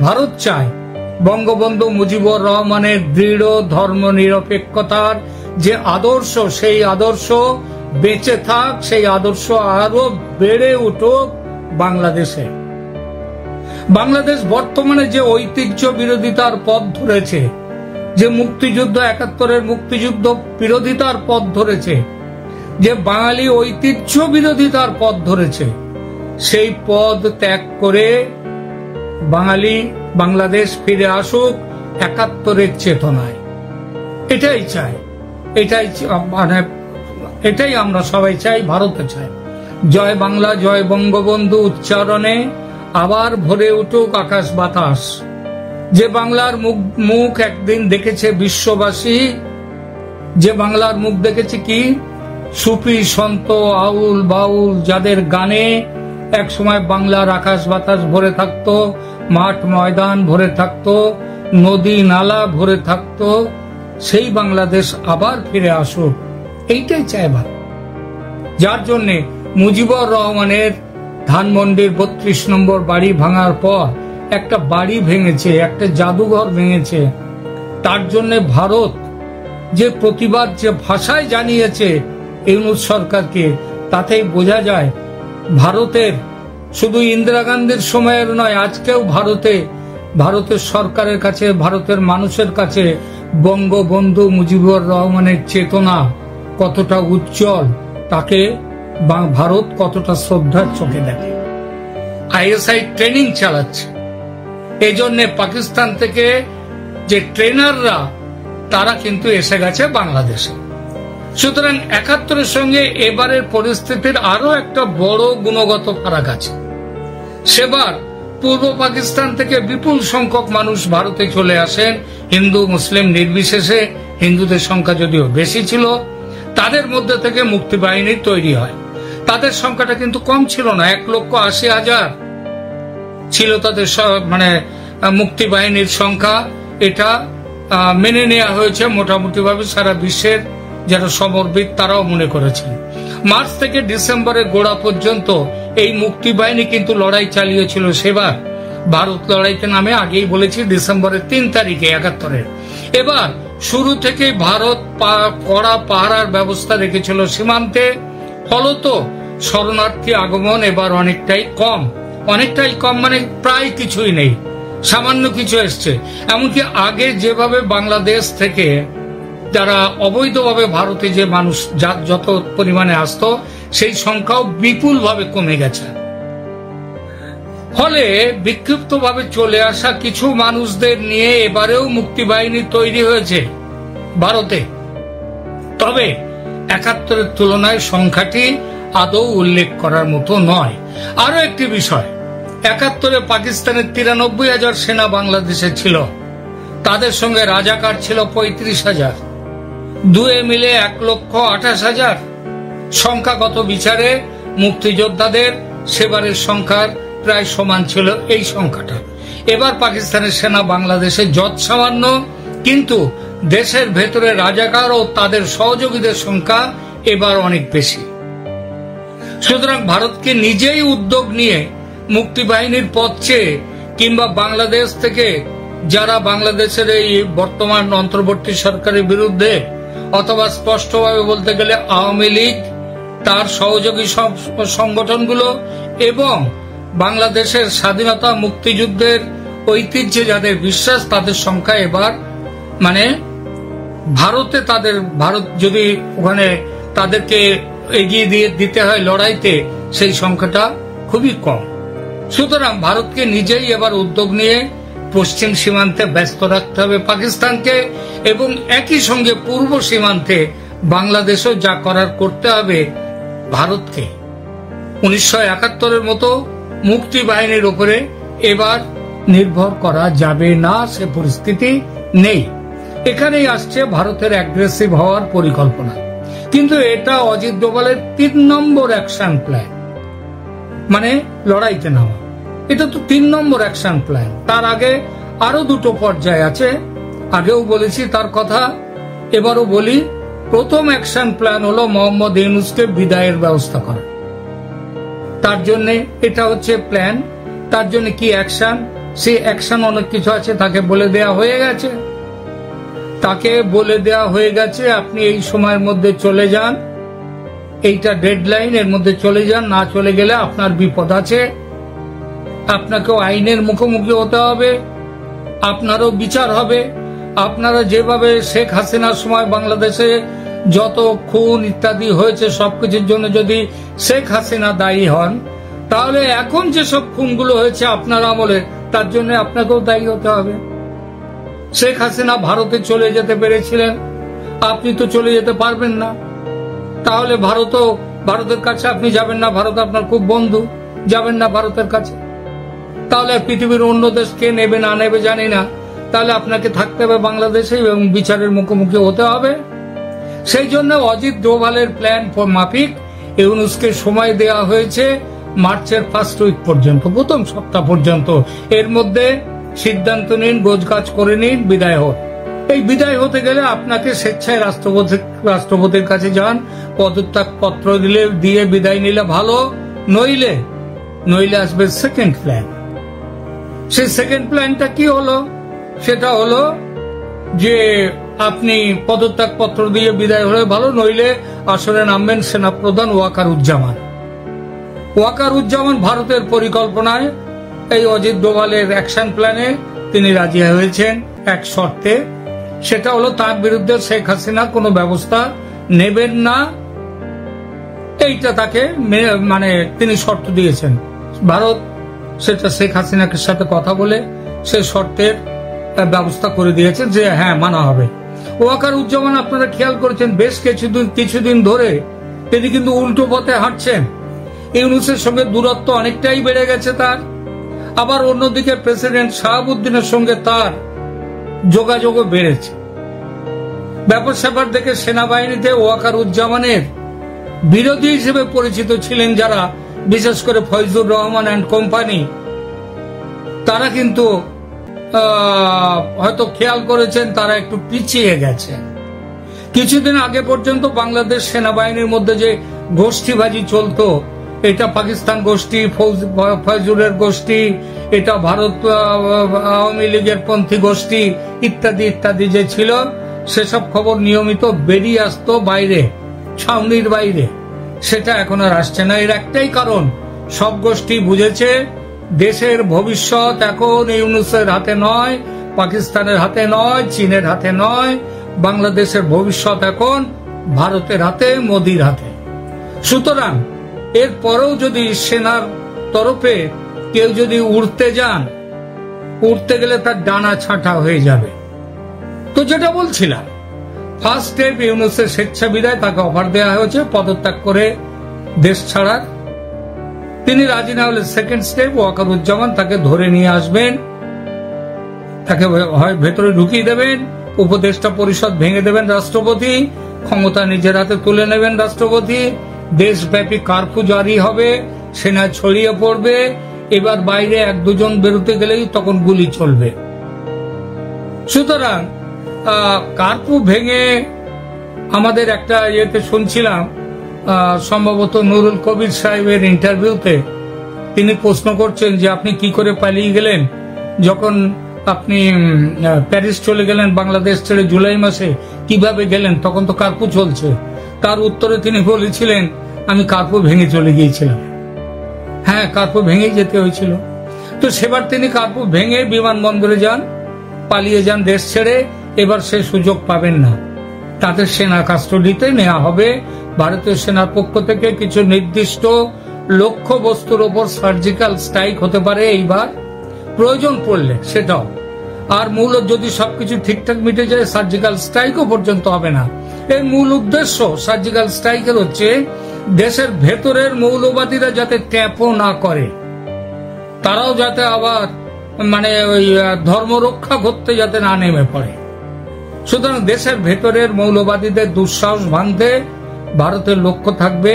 ভারত চায় বঙ্গবন্ধু মুজিবুর রহমানের দৃঢ় ধর্মনিরপেক্ষতার যে আদর্শ, সেই আদর্শ বেঁচে থাক, সেই আদর্শ আরো বেড়ে উঠুক বাংলাদেশে। বাংলাদেশ বর্তমানে যে ঐতিহ্য বিরোধিতার পথ ধরেছে, যে মুক্তিযুদ্ধ ৭১-এর মুক্তিযুদ্ধ বিরোধিতার পথ ধরেছে, যে বাঙালি ঐতিহ্য বিরোধিতার পথ ধরেছে, সেই পথ ত্যাগ করে বাংলাদেশ ফিরে আসুক ৭১-এর চেতনায়। এটাই চাই, এটাই আমরা সবাই চাই, ভারতে চাই। জয় বাংলা, জয় বঙ্গবন্ধু উচ্চারণে আবার ভরে উঠুক আকাশ বাতাস। যে বাংলার মুখ একদিন দেখেছে বিশ্ববাসী, যে বাংলার মুখ দেখেছে কি সুফি সন্ত আউল বাউল, যাদের গানে এক সময় বাংলার আকাশ বাতাস ভরে থাকতো, মাঠ ময়দান ভরে থাকতো, নদী নালা ভরে থাকতো, সেই বাংলাদেশ আবার ফিরে আসুক, এইটাই চাই ভারত। যার জন্য মুজিবুর রহমানের ধানমন্ডির ৩২ নম্বর বাড়ি ভাঙার পর একটা বাড়ি ভেঙেছে, একটা জাদুঘর ভেঙেছে। তার জন্য ভারত যে প্রতিবাদ, যে ভাষায় জানিয়েছে ইউনূস সরকারকে, তাতেই বোঝা যায় ভারতের শুধু ইন্দিরা গান্ধীর সময়ের নয়, আজকেও ভারতের সরকারের কাছে, ভারতের মানুষের কাছে বঙ্গবন্ধু মুজিবুর রহমানের চেতনা কতটা উজ্জ্বল, তাকে ভারত কতটা শ্রদ্ধার চোখে দেখে। আইএসআই ট্রেনিং চালাচ্ছে, এজন্য পাকিস্তান থেকে যে ট্রেনাররা তারা কিন্তু এসে গেছে বাংলাদেশে। সুতরাং ৭১-এর সঙ্গে এবারের পরিস্থিতির আরো একটা বড় গুণগত ফারাক আছে। সেবার পূর্ব পাকিস্তান থেকে বিপুল সংখ্যক মানুষ ভারতে চলে আসেন, হিন্দু মুসলিম নির্বিশেষে, হিন্দুদের সংখ্যা যদিও বেশি ছিল। তাদের মধ্যে থেকে মুক্তি বাহিনী তৈরি হয়। তাদের সংখ্যাটা কিন্তু কম ছিল না, ১,৮০,০০০ ছিল তাদের মুক্তি বাহিনীর সংখ্যা। এটা মেনে নেওয়া হয়েছে মোটামুটি ভাবে, সারা বিশ্বের যারা সমরবিদ তারাও মনে করেছেন। মার্চ থেকে ডিসেম্বরের গোড়া পর্যন্ত এই মুক্তি বাহিনী কিন্তু লড়াই চালিয়েছিল। সেবার ভারত লড়াইতে নামে, আগেই বলেছি, ডিসেম্বরের ৩ তারিখে ৭১-এর। এবার শুরু থেকে ভারত কড়া পাহারার ব্যবস্থা রেখেছিল সীমান্তে। ফলত শরণার্থী আগমন এবার অনেকটাই কম মানে প্রায় কিছুই নেই, সামান্য কিছু এসছে। এমনকি আগে যেভাবে বাংলাদেশ থেকে যারা অবৈধভাবে ভারতে যে মানুষ যত পরিমাণে আসতো, সেই সংখ্যাও বিপুল ভাবে কমে গেছে। ফলে বিক্ষিপ্তভাবে চলে আসা কিছু মানুষদের নিয়ে এবারেও মুক্তি বাহিনী তৈরি হয়েছে ভারতে। তবে ৭১-এর তুলনায় সংখ্যাটি আদৌ উল্লেখ করার মতো নয়। আরো একটি বিষয়, ৭১-এ পাকিস্তানের ৯৩,০০০ সেনা বাংলাদেশে ছিল, তাদের সঙ্গে রাজাকার ছিল ৩৫,০০০, দুয়ে মিলে ১,২৮,০০০। সংখ্যাগত বিচারে মুক্তিযোদ্ধাদের সেবারের সংখ্যার প্রায় সমান ছিল এই সংখ্যাটা। এবার পাকিস্তানের সেনা বাংলাদেশে যৎ সামান্য, কিন্তু দেশের ভেতরে রাজাকার ও তাদের সহযোগীদের সংখ্যা এবার অনেক বেশি। সুতরাং ভারতকে নিজেই উদ্যোগ নিয়ে মুক্তি বাহিনীর পথ চেয়ে, কিংবা বাংলাদেশ থেকে যারা বাংলাদেশের এই বর্তমান অন্তর্বর্তী সরকারের বিরুদ্ধে, অথবা স্পষ্টভাবে বলতে গেলে আওয়ামী লীগ, তার সহযোগী সংগঠনগুলো এবং বাংলাদেশের স্বাধীনতা মুক্তিযুদ্ধের ঐতিহ্যে যাদের বিশ্বাস, তাদের সংখ্যা এবার ভারতে ভারত যদি ওখানে তাদেরকে এগিয়ে দিতে হয় লড়াইতে, সেই সংখ্যাটা খুবই কম। সুতরাং ভারতকে নিজেই এবার উদ্যোগ নিয়ে পশ্চিম সীমান্তে ব্যস্ত রাখতে হবে পাকিস্তানকে, এবং একই সঙ্গে পূর্ব সীমান্তে বাংলাদেশও যা করার করতে হবে ভারতকে। ১৯৭১-এর মতো মুক্তি বাহিনীর উপরে এবার নির্ভর করা যাবে না, সে পরিস্থিতি নেই। এখানেই আসছে ভারতের অ্যাগ্রেসিভ হওয়ার পরিকল্পনা। কিন্তু এটা অজিত ডোভালের ৩ নম্বর অ্যাকশন প্ল্যান, লড়াইতে নামা। এটা তো ৩ নম্বর অ্যাকশন প্ল্যান। তার আগে আরো ২টো পর্যায় আছে, আগেও বলেছি তার কথা, এবারও বলি। প্রথম অ্যাকশন প্ল্যান হলো মোহাম্মদ ইউনূসকে বিদায়ের ব্যবস্থা করা। তার জন্য এটা হচ্ছে প্ল্যান। তার জন্য কি অ্যাকশন? সে অ্যাকশন অনেক কিছু আছে, তাকে বলে দেয়া হয়ে গেছে, আপনি এই সময়ের মধ্যে চলে যান, এইটা ডেডলাইন, এর মধ্যে চলে যান, না চলে গেলে আপনার বিপদ আছে, আপনাকেও আইনের মুখোমুখি হতে হবে, আপনারও বিচার হবে। আপনারা যেভাবে শেখ হাসিনার সময় বাংলাদেশে যত খুন ইত্যাদি হয়েছে সবকিছুর জন্য যদি শেখ হাসিনা দায়ী হন, তাহলে এখন যেসব খুনগুলো হয়েছে আপনার আমলে, তার জন্য আপনাকেও দায়ী হতে হবে। শেখ হাসিনা ভারতে চলে যেতে পেরেছিলেন, আপনি তো চলে যেতে পারবেন না, তাহলে ভারতের কাছে আপনি যাবেন না, ভারত আপনার খুব বন্ধু, যাবেন না ভারতের কাছে, তাহলে পৃথিবীর অন্য দেশ কে নেবে না নেবে জানি না, তাহলে আপনাকে থাকতে হবে বাংলাদেশে এবং বিচারের মুখোমুখি হতে হবে। সেই জন্য অজিত ডোভালের প্ল্যান মাফিক ইউনূসকে সময় দেওয়া হয়েছে মার্চের ফার্স্ট উইক পর্যন্ত, প্রথম সপ্তাহ পর্যন্ত। এর মধ্যে সিদ্ধান্ত নিন, গোছগাছ করে নিন, বিদায় হোক। এই বিদায় হতে গেলে আপনাকে স্বেচ্ছায় রাষ্ট্রপতির কাছে যান, পদত্যাগ পত্র দিয়ে বিদায় নিলে ভালো, নইলে আসবে সেকেন্ড প্ল্যান। সেই সেকেন্ড প্ল্যানটা কি হলো? সেটা হলো যে আপনি পদত্যাগ পত্র দিয়ে বিদায় হলে ভালো, নইলে আসলে নামবেন সেনাপ্রধান ওয়াকারুজ্জামান। ভারতের পরিকল্পনায় এই অজিত ডোভালের অ্যাকশন প্ল্যানে তিনি রাজি হয়েছেন এক শর্তে, সেটা হলো তার বিরুদ্ধে শেখ হাসিনা কোনো ব্যবস্থা নেবেন না, এইটা তাকে তিনি শর্ত দিয়েছেন। ভারত সেটা শেখ হাসিনার সাথে কথা বলে সে শর্তের ব্যবস্থা করে দিয়েছেন যে হ্যাঁ মানা হবে। ওয়াকারুজ্জামান আপনারা খেয়াল করেছেন বেশ কিছুদিন ধরে তিনি কিন্তু উল্টো পথে হাঁটছেন। ইউনূসের সঙ্গে দূরত্ব অনেকটাই বেড়ে গেছে তার, আবার অন্যদিকে প্রেসিডেন্ট শাহাবুদ্দিনের সঙ্গে তার যোগাযোগও বেড়েছে। ব্যাপার স্যাপার দেখে সেনাবাহিনীতে ওয়াকারুজ্জামানের বিরোধী হিসেবে পরিচিত ছিলেন যারা, বিশেষ করে ফয়জুর রহমান অ্যান্ড কোম্পানি, তারা কিন্তু হয়তো খেয়াল করেছেন তারা একটু পিছিয়ে গেছে। কিছুদিন আগে পর্যন্ত বাংলাদেশ সেনাবাহিনীর মধ্যে যে গোষ্ঠীবাজি চলতো, এটা পাকিস্তান গোষ্ঠী, ফয়জুরের গোষ্ঠী, এটা ভারত আওয়ামী লীগের পন্থী গোষ্ঠী ইত্যাদি ইত্যাদি যে ছিল, সেসব খবর নিয়মিত বেরিয়ে আসতো বাইরে, ছাউনির বাইরে। সেটা এখন আর আসছে না। এর একটাই কারণ, সব গোষ্ঠী বুঝেছে দেশের ভবিষ্যৎ এখন ইউনূসের হাতে নয়, পাকিস্তানের হাতে নয়, চীনের হাতে নয়, বাংলাদেশের ভবিষ্যৎ এখন ভারতের হাতে, মোদির হাতে। সুতরাং এরপরেও যদি সেনার তরফে কেউ যদি উড়তে গেলে তার ডানা ছাঁটা হয়ে যাবে। তো যেটা বলছিলাম, ফার্স্ট স্টেপ ইউনূসের স্বেচ্ছা বিদায়, তাকে অফার দেওয়া হয়েছে পদত্যাগ করে দেশ ছাড়ার। তিনি রাজি না হলে সেকেন্ড স্টেপ ওয়াকারুজ্জামান তাকে ধরে নিয়ে আসবেন, তাকে হয় ভেতরে ঢুকিয়ে দেবেন, উপদেষ্টা পরিষদ ভেঙে দেবেন রাষ্ট্রপতি, ক্ষমতা নিজের হাতে তুলে নেবেন রাষ্ট্রপতি, দেশব্যাপী কারফিউ জারি হবে, সেনা ছড়িয়ে পড়বে। এবার বাইরে এক দুজন বেরোতে গেলেই তখন গুলি চলবে। সুতরাং কারফিউ ভেঙে আমাদের একটা ইয়েতে শুনছিলাম, সম্ভবত নুরুল কবির সাহেবের ইন্টারভিউতে তিনি প্রশ্ন করছেন যে আপনি কি করে পালিয়ে গেলেন, যখন আপনি প্যারিস চলে গেলেন বাংলাদেশ ছেড়ে জুলাই মাসে, কিভাবে গেলেন, তখন তো কারফিউ চলছে। তার উত্তরে তিনি বলেছিলেন আমি কারফিউ ভেঙে চলে গিয়েছিলাম। হ্যাঁ, কারফিউ ভেঙেই যেতে হয়েছিল। তো সেবার তিনি কারফিউ ভেঙে বিমানবন্দরে যান, পালিয়ে যান দেশ ছেড়ে। এবার সে সুযোগ পাবেন না, তাদের সেনা কাস্টডিতে নেওয়া হবে। ভারতীয় সেনার পক্ষ থেকে কিছু নির্দিষ্ট লক্ষ্য বস্তুর ওপর সার্জিক্যাল স্ট্রাইক হতে পারে এইবার, প্রয়োজন পড়লে সেটাও। আর মূল যদি সবকিছু ঠিকঠাক মিটে যায়, সার্জিক্যাল স্ট্রাইকও পর্যন্ত হবে না। এর মূল উদ্দেশ্য সার্জিক্যাল স্ট্রাইকের হচ্ছে দেশের ভেতরের মৌলবাদীরা যাতে ট্যাপও না করে, তারাও যাতে আবার ওই ধর্ম রক্ষা করতে যাতে না নেমে পড়ে। সুতরাং দেশের ভেতরের মৌলবাদীদের দুঃসাহস ভাঙতে ভারতের লক্ষ্য থাকবে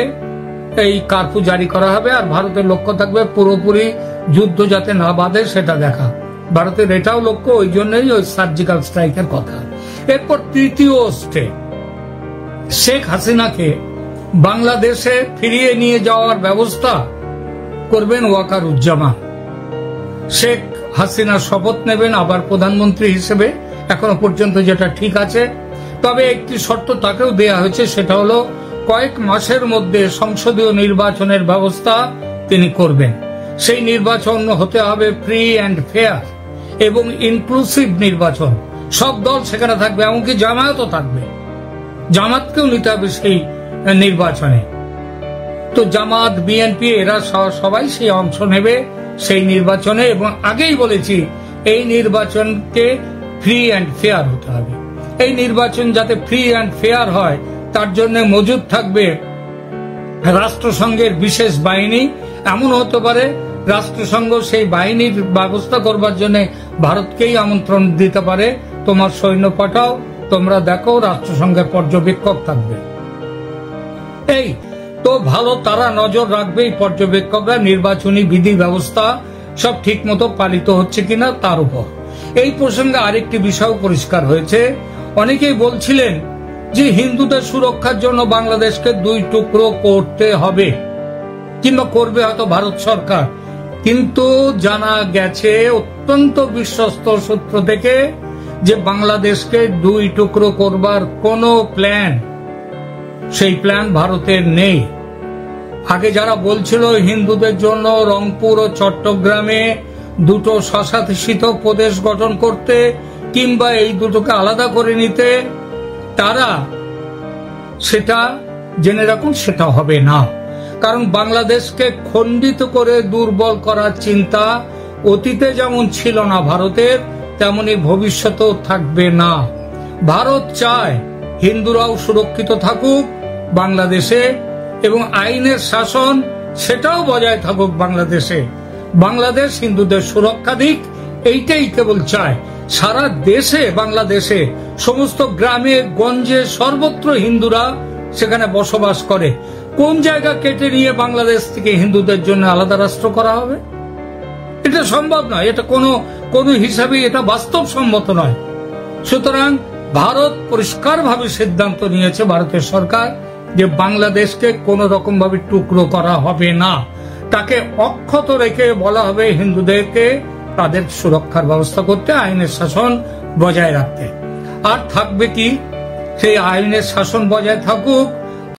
এই কারফিউ জারি করা হবে, আর ভারতের লক্ষ্য থাকবে পুরোপুরি যুদ্ধ যাতে না বাঁধে সেটা দেখা। ভারতের এটাও লক্ষ্য, ওই জন্যই ওই সার্জিক্যাল স্ট্রাইকের কথা। এরপর তৃতীয় স্টেপ, শেখ হাসিনাকে বাংলাদেশে ফিরিয়ে নিয়ে যাওয়ার ব্যবস্থা করবেন ওয়াকারুজ্জামান। শেখ হাসিনা শপথ নেবেন আবার প্রধানমন্ত্রী হিসেবে, এখনো পর্যন্ত যেটা ঠিক আছে। তবে একটি শর্ত তাকেও দেয়া হয়েছে, সেটা হলো কয়েক মাসের মধ্যে সংসদীয় নির্বাচনের ব্যবস্থা তিনি করবেন। সেই নির্বাচন হতে হবে ফ্রি অ্যান্ড ফেয়ার এবং ইনক্লুসিভ নির্বাচন। সব দল সেখানে থাকবে, এমনকি জামায়াতও থাকবে, জামাতকেও নিতে হবে সেই নির্বাচনে। তো জামাত, বিএনপি এরা সবাই সেই অংশ নেবে সেই নির্বাচনে, এবং আগেই বলেছি এই নির্বাচনকে ফ্রি অ্যান্ড ফেয়ার হতে হবে। এই নির্বাচন যাতে ফ্রি অ্যান্ড ফেয়ার হয় তার জন্য মজুদ থাকবে রাষ্ট্রসংঘের বিশেষ বাহিনী। এমন হতে পারে রাষ্ট্রসংঘ সেই বাহিনীর ব্যবস্থা করবার জন্য ভারতকেই আমন্ত্রণ দিতে পারে, তোমার সৈন্য পাঠাও, তোমরা দেখো, রাষ্ট্রসংঘের পর্যবেক্ষক থাকবে। এই তো ভালো, তারা নজর রাখবে এই পর্যবেক্ষকরা নির্বাচনী বিধি ব্যবস্থা সব ঠিক মতো পালিত হচ্ছে কিনা তার উপর। এই প্রসঙ্গে আরেকটি বিষয় পরিষ্কার হয়েছে। অনেকেই বলছিলেন যে হিন্দুদের সুরক্ষার জন্য বাংলাদেশকে 2 টুকরো করতে হবে, কিংবা করবে হয়তো ভারত সরকার, কিন্তু জানা গেছে অত্যন্ত বিশ্বস্ত সূত্র থেকে যে বাংলাদেশকে 2 টুকরো করবার কোনো প্ল্যান, সেই প্ল্যান ভারতের নেই। আগে যারা বলছিল হিন্দুদের জন্য রংপুর ও চট্টগ্রামে 2টো স্বশাসিত প্রদেশ গঠন করতে কিংবা এই দুটোকে আলাদা করে নিতে, তারা সেটা জেনে রাখুন, সেটা হবে না। কারণ বাংলাদেশকে খণ্ডিত করে দুর্বল করার চিন্তা অতীতে যেমন ছিল না ভারতের, তেমনি ভবিষ্যতেও থাকবে না। ভারত চায় হিন্দুরাও সুরক্ষিত থাকুক বাংলাদেশে, এবং আইনের শাসন সেটাও বজায় থাকুক বাংলাদেশে। বাংলাদেশ হিন্দুদের সুরক্ষা দিক, এইটাই কেবল চায়। সারা দেশে, বাংলাদেশে সমস্ত গ্রামে গঞ্জে সর্বত্র হিন্দুরা সেখানে বসবাস করে। কোন জায়গা কেটে নিয়ে বাংলাদেশ থেকে হিন্দুদের জন্য আলাদা রাষ্ট্র করা হবে? এটা সম্ভব নয়, এটা কোনো হিসাবে এটা বাস্তবসম্মত নয়। সুতরাং ভারত পরিষ্কারভাবে সিদ্ধান্ত নিয়েছে, ভারতের সরকার, যে বাংলাদেশকে কোন রকম ভাবে টুকরো করা হবে না। তাকে অক্ষত রেখে বলা হবে হিন্দুদেরকে তাদের সুরক্ষার ব্যবস্থা করতে, আইনের শাসন বজায় রাখতে। আর থাকবে কি? সেই আইনের শাসন বজায় থাকুক,